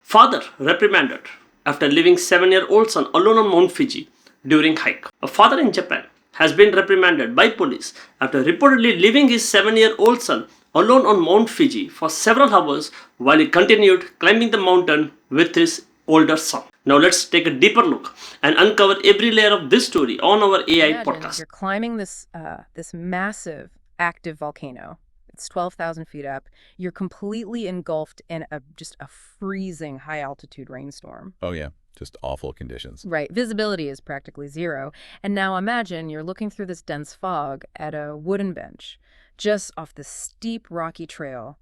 Father reprimanded after leaving 7-year-old son alone on Mount Fuji during hike. A father in Japan has been reprimanded by police after reportedly leaving his 7-year-old son alone on Mount Fuji for several hours while he continued climbing the mountain with his older son. Now let's take a deeper look and uncover every layer of this story on our AI Imagine podcast. you're climbing this massive active volcano. It's 12,000 feet up. You're completely engulfed in just a freezing high altitude rainstorm. Oh, yeah. Just awful conditions. Right. Visibility is practically zero. And now imagine you're looking through this dense fog at a wooden bench just off this steep rocky trail,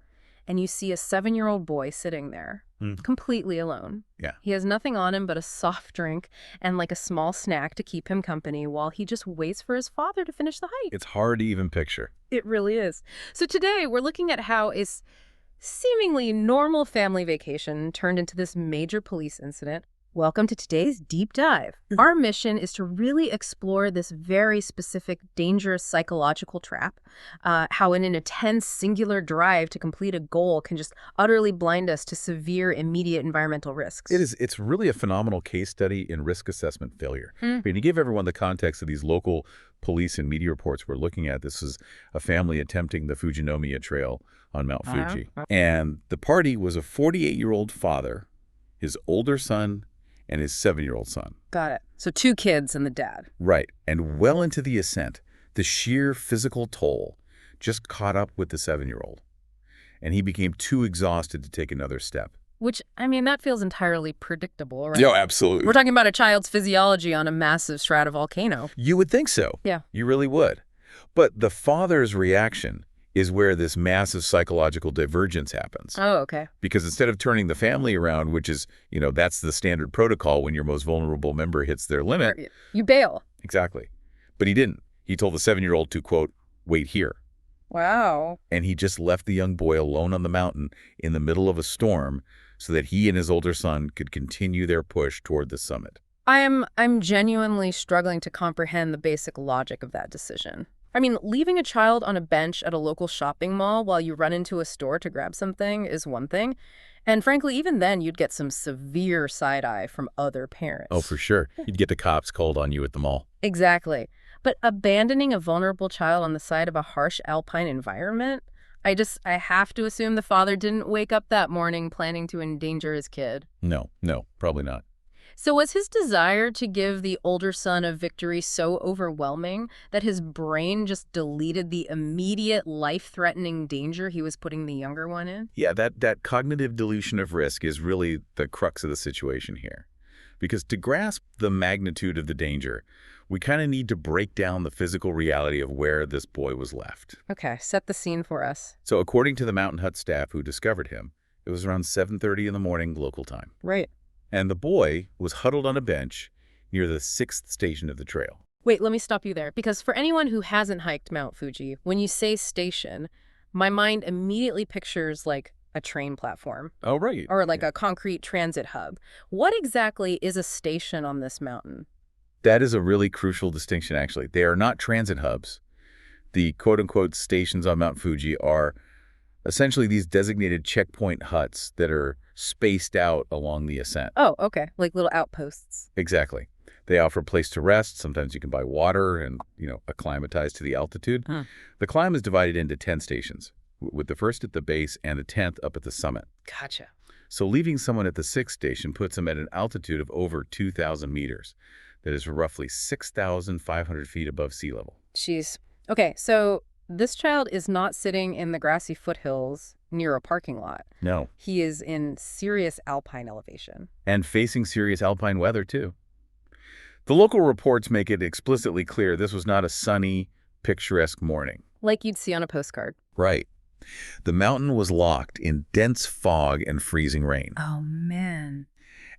and you see a 7-year-old boy sitting there, completely alone. Yeah. He has nothing on him but a soft drink and like a small snack to keep him company while he just waits for his father to finish the hike. It's hard to even picture. It really is. So today we're looking at how a seemingly normal family vacation turned into this major police incident. Welcome to today's deep dive. Our mission is to really explore this very specific, dangerous psychological trap, how an intense, singular drive to complete a goal can just utterly blind us to severe, immediate environmental risks. It's really a phenomenal case study in risk assessment failure. I mean, to give everyone the context of these local police and media reports we're looking at, this is a family attempting the Fujinomiya Trail on Mount Fuji. And the party was a 48-year-old father, his older son, and his 7-year-old son. Got it. So 2 kids and the dad. Right. And well into the ascent, the sheer physical toll just caught up with the 7-year-old. And he became too exhausted to take another step. Which, I mean, that feels entirely predictable, right? No, absolutely. We're talking about a child's physiology on a massive stratovolcano. You would think so. Yeah. You really would. But the father's reaction is where this massive psychological divergence happens. Oh, okay. Because instead of turning the family around, which is, that's the standard protocol when your most vulnerable member hits their limit. You bail. Exactly. But he didn't. He told the 7-year-old to, quote, wait here. Wow. And he just left the young boy alone on the mountain in the middle of a storm so that he and his older son could continue their push toward the summit. I'm genuinely struggling to comprehend the basic logic of that decision. I mean, leaving a child on a bench at a local shopping mall while you run into a store to grab something is one thing. And frankly, even then, you'd get some severe side-eye from other parents. Oh, for sure. You'd get the cops called on you at the mall. Exactly. But abandoning a vulnerable child on the side of a harsh alpine environment, I have to assume the father didn't wake up that morning planning to endanger his kid. No, probably not. So was his desire to give the older son a victory so overwhelming that his brain just deleted the immediate life-threatening danger he was putting the younger one in? Yeah, that cognitive dilution of risk is really the crux of the situation here. Because to grasp the magnitude of the danger, we kind of need to break down the physical reality of where this boy was left. Okay, set the scene for us. So according to the Mountain Hut staff who discovered him, it was around 7:30 in the morning local time. Right. And the boy was huddled on a bench near the 6th station of the trail. Wait, let me stop you there. Because for anyone who hasn't hiked Mount Fuji, when you say station, my mind immediately pictures like a train platform. Oh, right. Or like a concrete transit hub. What exactly is a station on this mountain? That is a really crucial distinction, actually. They are not transit hubs. The quote-unquote stations on Mount Fuji are essentially these designated checkpoint huts that are spaced out along the ascent. Oh, okay. Like little outposts. Exactly. They offer a place to rest. Sometimes you can buy water and, acclimatize to the altitude. The climb is divided into 10 stations, with the first at the base and the 10th up at the summit. Gotcha. So leaving someone at the 6th station puts them at an altitude of over 2,000 meters. That is roughly 6,500 feet above sea level. Jeez. Okay, so this child is not sitting in the grassy foothills near a parking lot. No. He is in serious alpine elevation. And facing serious alpine weather, too. The local reports make it explicitly clear this was not a sunny, picturesque morning. Like you'd see on a postcard. Right. The mountain was locked in dense fog and freezing rain. Oh, man.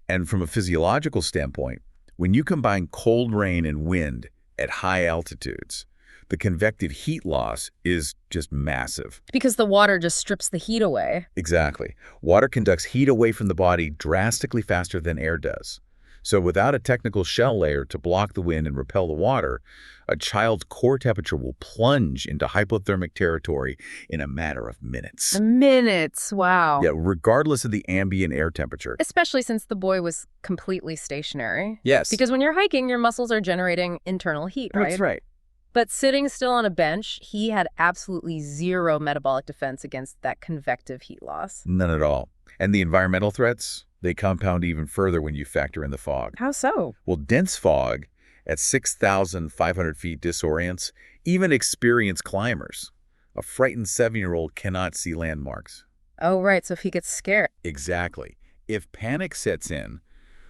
And from a physiological standpoint, when you combine cold rain and wind at high altitudes, the convective heat loss is just massive. Because the water just strips the heat away. Exactly. Water conducts heat away from the body drastically faster than air does. So without a technical shell layer to block the wind and repel the water, a child's core temperature will plunge into hypothermic territory in a matter of minutes. Minutes, wow. Yeah, regardless of the ambient air temperature. Especially since the boy was completely stationary. Yes. Because when you're hiking, your muscles are generating internal heat, right? That's right. But sitting still on a bench, he had absolutely zero metabolic defense against that convective heat loss. None at all. And the environmental threats, they compound even further when you factor in the fog. How so? Well, dense fog at 6,500 feet disorients even experienced climbers. A frightened 7-year-old cannot see landmarks. Oh, right, so if he gets scared. Exactly. If panic sets in,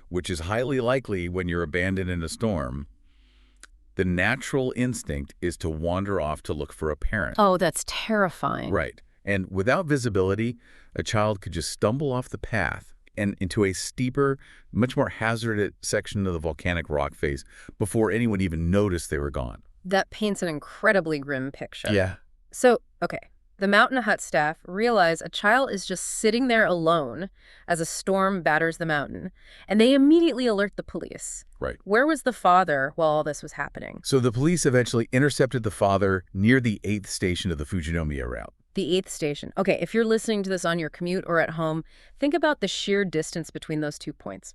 which is highly likely when you're abandoned in a storm, the natural instinct is to wander off to look for a parent. Oh, that's terrifying. Right. And without visibility, a child could just stumble off the path and into a steeper, much more hazardous section of the volcanic rock face before anyone even noticed they were gone. That paints an incredibly grim picture. Yeah. So, okay, the Mountain Hut staff realize a child is just sitting there alone as a storm batters the mountain, and they immediately alert the police. Right. Where was the father while all this was happening? So the police eventually intercepted the father near the 8th station of the Fujinomiya route. The 8th station. Okay, if you're listening to this on your commute or at home, think about the sheer distance between those 2 points.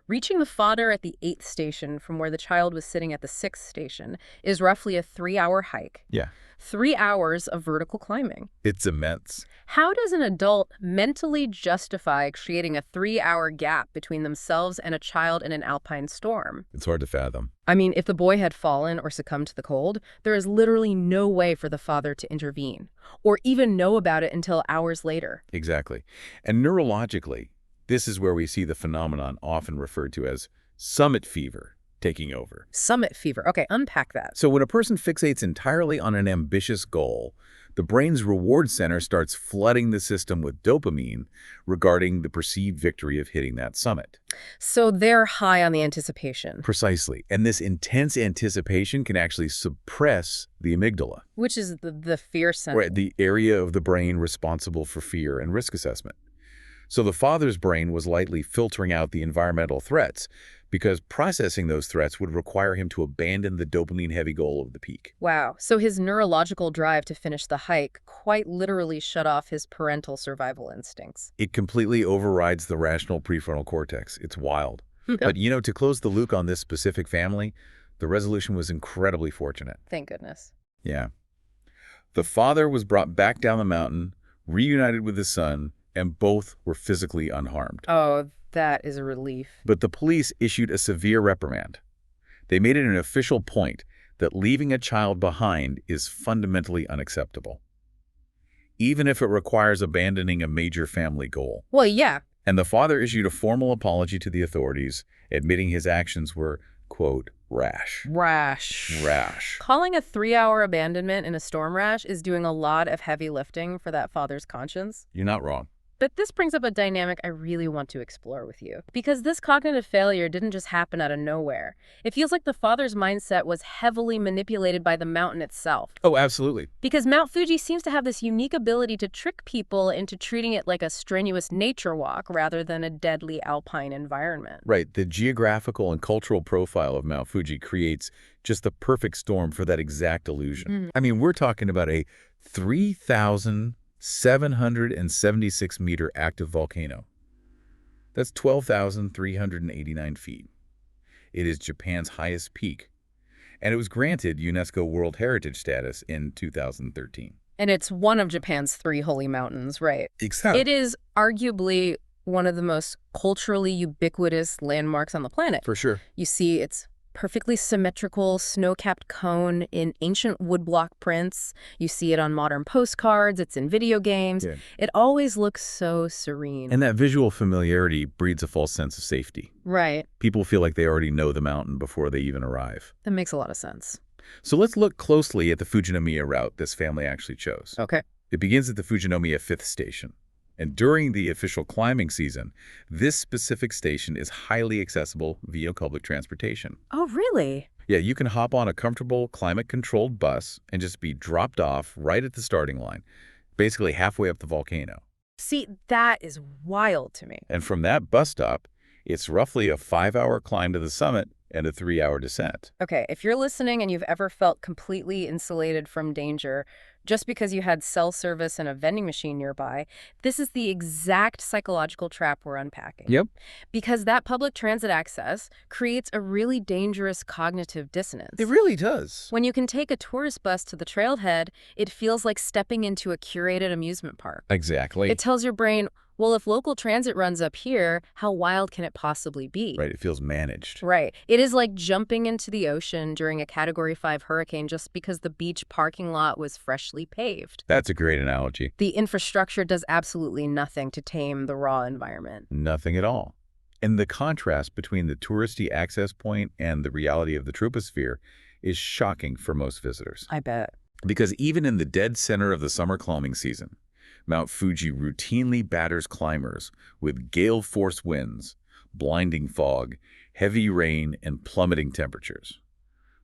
Reaching the father at the 8th station from where the child was sitting at the 6th station is roughly a 3-hour hike. Yeah. 3 hours of vertical climbing. It's immense. How does an adult mentally justify creating a 3-hour gap between themselves and a child in an alpine storm? It's hard to fathom. I mean, if the boy had fallen or succumbed to the cold, there is literally no way for the father to intervene or even know about it until hours later. Exactly. And neurologically, this is where we see the phenomenon often referred to as summit fever taking over. Summit fever. Okay, unpack that. So when a person fixates entirely on an ambitious goal, the brain's reward center starts flooding the system with dopamine regarding the perceived victory of hitting that summit. So they're high on the anticipation. Precisely. And this intense anticipation can actually suppress the amygdala. Which is the fear center. Right, the area of the brain responsible for fear and risk assessment. So the father's brain was likely filtering out the environmental threats because processing those threats would require him to abandon the dopamine-heavy goal of the peak. Wow. So his neurological drive to finish the hike quite literally shut off his parental survival instincts. It completely overrides the rational prefrontal cortex. It's wild. But, to close the loop on this specific family, the resolution was incredibly fortunate. Thank goodness. Yeah. The father was brought back down the mountain, reunited with his son, and both were physically unharmed. Oh, that is a relief. But the police issued a severe reprimand. They made it an official point that leaving a child behind is fundamentally unacceptable, even if it requires abandoning a major family goal. Well, yeah. And the father issued a formal apology to the authorities, admitting his actions were, quote, rash. Rash. Calling a 3-hour abandonment in a storm rash is doing a lot of heavy lifting for that father's conscience. You're not wrong. But this brings up a dynamic I really want to explore with you. Because this cognitive failure didn't just happen out of nowhere. It feels like the father's mindset was heavily manipulated by the mountain itself. Oh, absolutely. Because Mount Fuji seems to have this unique ability to trick people into treating it like a strenuous nature walk rather than a deadly alpine environment. Right. The geographical and cultural profile of Mount Fuji creates just the perfect storm for that exact illusion. I mean, we're talking about a 3,776-meter active volcano. That's 12,389 feet. It is Japan's highest peak, and it was granted UNESCO World Heritage status in 2013. And it's one of Japan's 3 holy mountains, right? Exactly. It is arguably one of the most culturally ubiquitous landmarks on the planet. For sure. You see its perfectly symmetrical snow-capped cone in ancient woodblock prints. You see it on modern postcards. It's in video games. Yeah. It always looks so serene. And that visual familiarity breeds a false sense of safety. Right. People feel like they already know the mountain before they even arrive. That makes a lot of sense. So let's look closely at the Fujinomiya route this family actually chose. Okay. It begins at the Fujinomiya 5th station. And during the official climbing season, this specific station is highly accessible via public transportation. Oh, really? Yeah, you can hop on a comfortable, climate-controlled bus and just be dropped off right at the starting line, basically halfway up the volcano. See, that is wild to me. And from that bus stop, It's roughly a 5-hour climb to the summit and a 3-hour descent. Okay, if you're listening and you've ever felt completely insulated from danger just because you had cell service and a vending machine nearby, this is the exact psychological trap we're unpacking. Yep. Because that public transit access creates a really dangerous cognitive dissonance. It really does. When you can take a tourist bus to the trailhead, it feels like stepping into a curated amusement park. Exactly. It tells your brain, well, if local transit runs up here, how wild can it possibly be? Right, it feels managed. Right. It is like jumping into the ocean during a Category 5 hurricane just because the beach parking lot was freshly paved. That's a great analogy. The infrastructure does absolutely nothing to tame the raw environment. Nothing at all. And the contrast between the touristy access point and the reality of the troposphere is shocking for most visitors. I bet. Because even in the dead center of the summer climbing season, Mount Fuji routinely batters climbers with gale-force winds, blinding fog, heavy rain, and plummeting temperatures.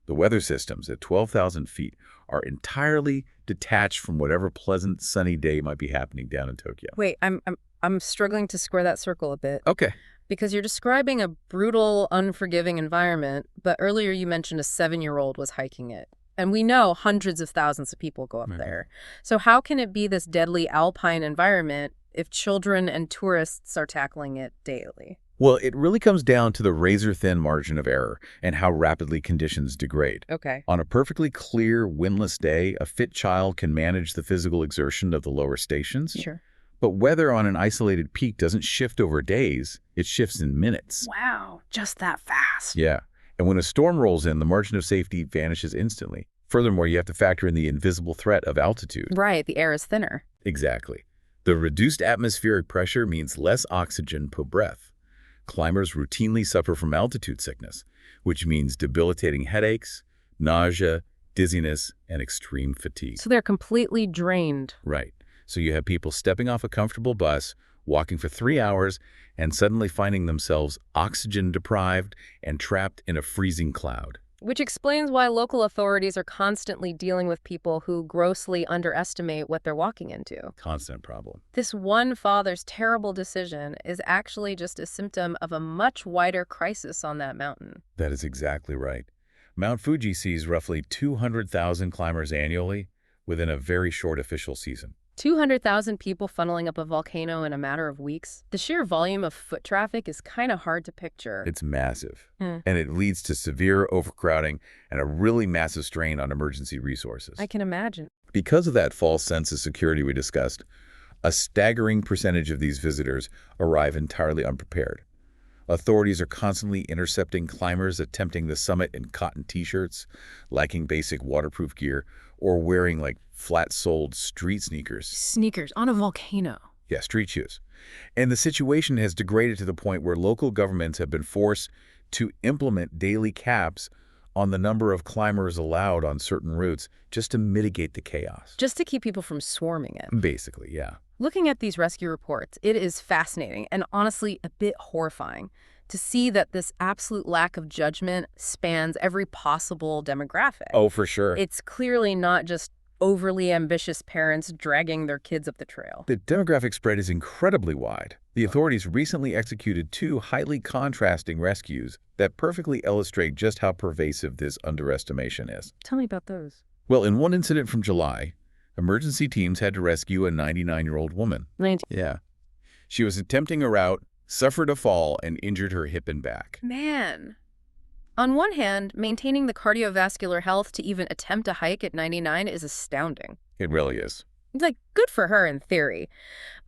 The weather systems at 12,000 feet are entirely detached from whatever pleasant sunny day might be happening down in Tokyo. Wait, I'm struggling to square that circle a bit. Okay. Because you're describing a brutal, unforgiving environment, but earlier you mentioned a 7-year-old was hiking it. And we know hundreds of thousands of people go up there. So how can it be this deadly alpine environment if children and tourists are tackling it daily? Well, it really comes down to the razor-thin margin of error and how rapidly conditions degrade. Okay. On a perfectly clear, windless day, a fit child can manage the physical exertion of the lower stations. Sure. But weather on an isolated peak doesn't shift over days, it shifts in minutes. Wow, just that fast. Yeah. And when a storm rolls in, the margin of safety vanishes instantly. Furthermore, you have to factor in the invisible threat of altitude. Right, the air is thinner. Exactly. The reduced atmospheric pressure means less oxygen per breath. Climbers routinely suffer from altitude sickness, which means debilitating headaches, nausea, dizziness, and extreme fatigue. So they're completely drained. Right. So you have people stepping off a comfortable bus, walking for 3 hours, and suddenly finding themselves oxygen-deprived and trapped in a freezing cloud. Which explains why local authorities are constantly dealing with people who grossly underestimate what they're walking into. Constant problem. This one father's terrible decision is actually just a symptom of a much wider crisis on that mountain. That is exactly right. Mount Fuji sees roughly 200,000 climbers annually within a very short official season. 200,000 people funneling up a volcano in a matter of weeks. The sheer volume of foot traffic is kind of hard to picture. It's massive, and it leads to severe overcrowding and a really massive strain on emergency resources. I can imagine. Because of that false sense of security we discussed, a staggering percentage of these visitors arrive entirely unprepared. Authorities are constantly intercepting climbers attempting the summit in cotton t-shirts, lacking basic waterproof gear, or wearing flat-soled street sneakers. Sneakers on a volcano. Yeah, street shoes. And the situation has degraded to the point where local governments have been forced to implement daily caps on the number of climbers allowed on certain routes just to mitigate the chaos. Just to keep people from swarming it. Basically, yeah. Looking at these rescue reports, it is fascinating and honestly a bit horrifying to see that this absolute lack of judgment spans every possible demographic. Oh, for sure. It's clearly not just overly ambitious parents dragging their kids up the trail. The demographic spread is incredibly wide. The authorities recently executed 2 highly contrasting rescues that perfectly illustrate just how pervasive this underestimation is. Tell me about those. Well, in one incident from July, emergency teams had to rescue a 99-year-old woman. 19. Yeah. She was attempting a route, suffered a fall, and injured her hip and back. Man. On one hand, maintaining the cardiovascular health to even attempt a hike at 99 is astounding. It really is. Good for her in theory.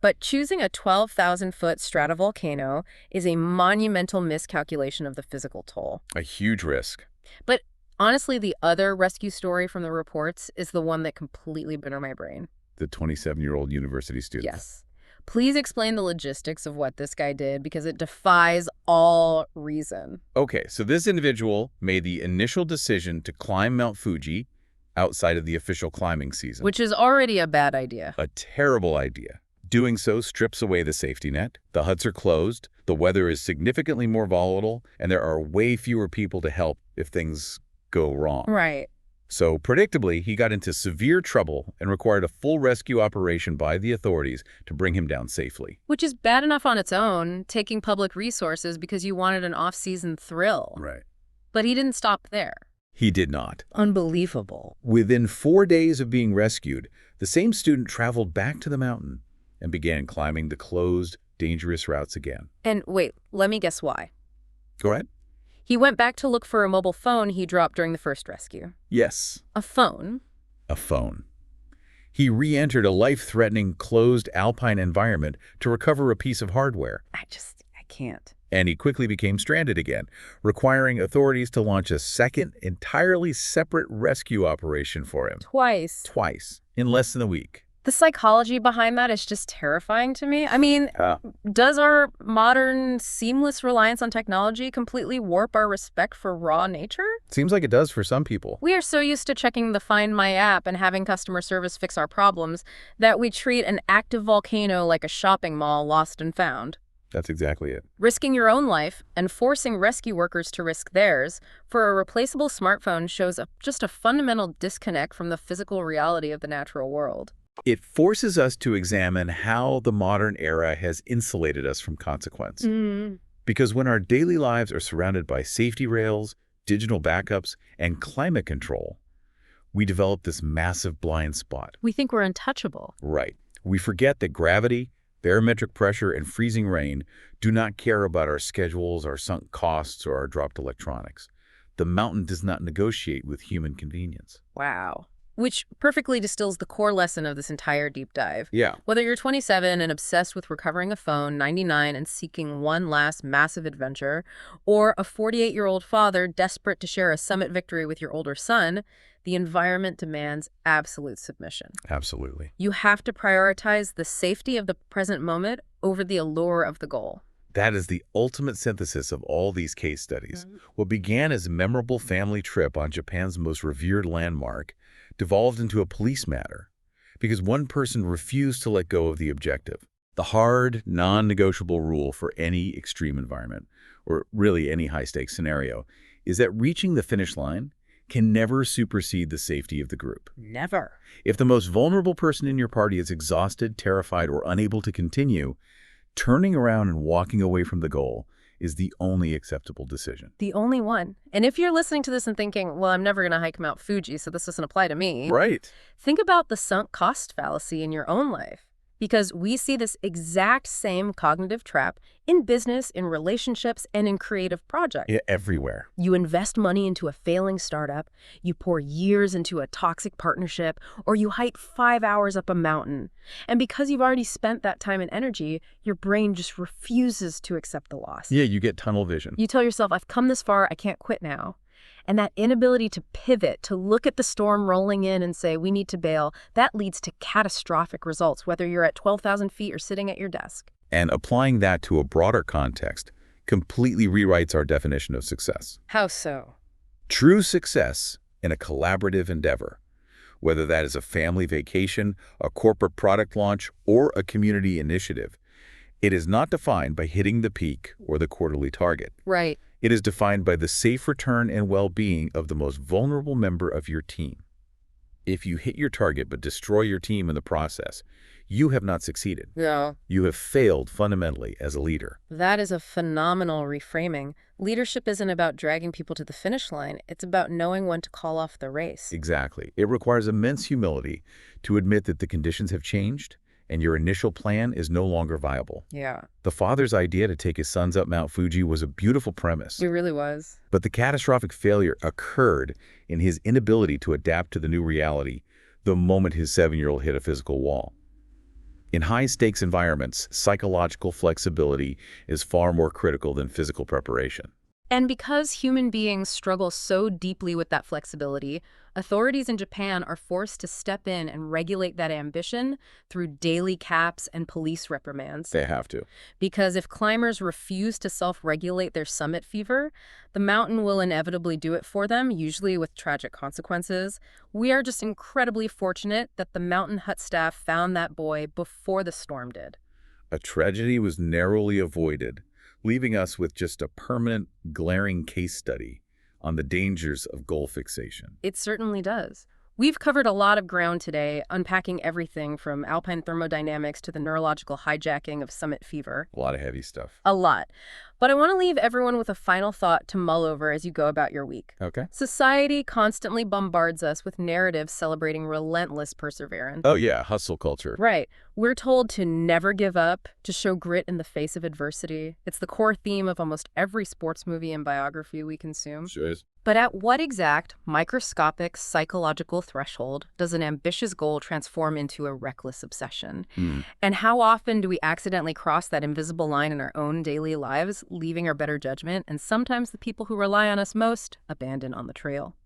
But choosing a 12,000-foot stratovolcano is a monumental miscalculation of the physical toll. A huge risk. But honestly, the other rescue story from the reports is the one that completely bit on my brain. The 27-year-old university student. Yes. Please explain the logistics of what this guy did, because it defies all reason. Okay, so this individual made the initial decision to climb Mount Fuji outside of the official climbing season. Which is already a bad idea. A terrible idea. Doing so strips away the safety net. The huts are closed, the weather is significantly more volatile, and there are way fewer people to help if things go wrong. Right. So, predictably, he got into severe trouble and required a full rescue operation by the authorities to bring him down safely. Which is bad enough on its own, taking public resources because you wanted an off-season thrill. Right. But he didn't stop there. He did not. Unbelievable. Within 4 days of being rescued, the same student traveled back to the mountain and began climbing the closed, dangerous routes again. And wait, let me guess why. Go ahead. He went back to look for a mobile phone he dropped during the first rescue. Yes. A phone? A phone. He re-entered a life-threatening, closed alpine environment to recover a piece of hardware. I can't. And he quickly became stranded again, requiring authorities to launch a second, entirely separate rescue operation for him. Twice, in less than a week. The psychology behind that is just terrifying to me. I mean, does our modern seamless reliance on technology completely warp our respect for raw nature? Seems like it does for some people. We are so used to checking the Find My app and having customer service fix our problems that we treat an active volcano like a shopping mall lost and found. That's exactly it. Risking your own life and forcing rescue workers to risk theirs for a replaceable smartphone shows just a fundamental disconnect from the physical reality of the natural world. It forces us to examine how the modern era has insulated us from consequence. Because when our daily lives are surrounded by safety rails, digital backups, and climate control, we develop this massive blind spot. We think we're untouchable. Right. We forget that gravity, barometric pressure, and freezing rain do not care about our schedules, our sunk costs, or our dropped electronics. The mountain does not negotiate with human convenience. Wow. Which perfectly distills the core lesson of this entire deep dive. Yeah. Whether you're 27 and obsessed with recovering a phone, 99 and seeking one last massive adventure, or a 48-year-old father desperate to share a summit victory with your older son, the environment demands absolute submission. Absolutely. You have to prioritize the safety of the present moment over the allure of the goal. That is the ultimate synthesis of all these case studies. What began as a memorable family trip on Japan's most revered landmark devolved into a police matter because one person refused to let go of the objective. The hard, non-negotiable rule for any extreme environment, or really any high-stakes scenario, is that reaching the finish line can never supersede the safety of the group. Never. If the most vulnerable person in your party is exhausted, terrified, or unable to continue, turning around and walking away from the goal is the only acceptable decision. The only one. And if you're listening to this and thinking, well, I'm never going to hike Mount Fuji, so this doesn't apply to me. Right. Think about the sunk cost fallacy in your own life. Because we see this exact same cognitive trap in business, in relationships, and in creative projects. Yeah, everywhere. You invest money into a failing startup, you pour years into a toxic partnership, or you hike 5 hours up a mountain. And because you've already spent that time and energy, your brain just refuses to accept the loss. Yeah, you get tunnel vision. You tell yourself, I've come this far, I can't quit now. And that inability to pivot, to look at the storm rolling in and say, we need to bail, that leads to catastrophic results, whether you're at 12,000 feet or sitting at your desk. And applying that to a broader context completely rewrites our definition of success. How so? True success in a collaborative endeavor, whether that is a family vacation, a corporate product launch, or a community initiative, it is not defined by hitting the peak or the quarterly target. Right. It is defined by the safe return and well-being of the most vulnerable member of your team. If you hit your target but destroy your team in the process, you have not succeeded. Yeah. You have failed fundamentally as a leader. That is a phenomenal reframing. Leadership isn't about dragging people to the finish line. It's about knowing when to call off the race. Exactly. It requires immense humility to admit that the conditions have changed and your initial plan is no longer viable. Yeah. The father's idea to take his sons up Mount Fuji was a beautiful premise. It really was. But the catastrophic failure occurred in his inability to adapt to the new reality the moment his 7-year-old hit a physical wall. In high-stakes environments, psychological flexibility is far more critical than physical preparation. And because human beings struggle so deeply with that flexibility, authorities in Japan are forced to step in and regulate that ambition through daily caps and police reprimands. They have to. Because if climbers refuse to self-regulate their summit fever, the mountain will inevitably do it for them, usually with tragic consequences. We are just incredibly fortunate that the mountain hut staff found that boy before the storm did. A tragedy was narrowly avoided, leaving us with just a permanent, glaring case study on the dangers of goal fixation. It certainly does. We've covered a lot of ground today, unpacking everything from alpine thermodynamics to the neurological hijacking of summit fever. A lot of heavy stuff. A lot. But I want to leave everyone with a final thought to mull over as you go about your week. Okay. Society constantly bombards us with narratives celebrating relentless perseverance. Oh, yeah, hustle culture. Right. We're told to never give up, to show grit in the face of adversity. It's the core theme of almost every sports movie and biography we consume. Sure is. But at what exact microscopic psychological threshold does an ambitious goal transform into a reckless obsession? And how often do we accidentally cross that invisible line in our own daily lives, leaving our better judgment, and sometimes the people who rely on us most abandon on the trail?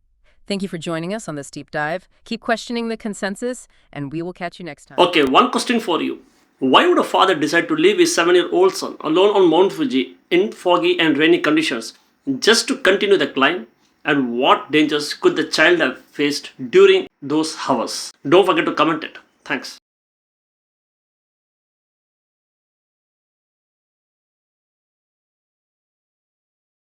Thank you for joining us on this deep dive. Keep questioning the consensus, and we will catch you next time. Okay, one question for you. Why would a father decide to leave his 7-year-old son alone on Mount Fuji in foggy and rainy conditions just to continue the climb? And what dangers could the child have faced during those hours? Don't forget to comment it. Thanks.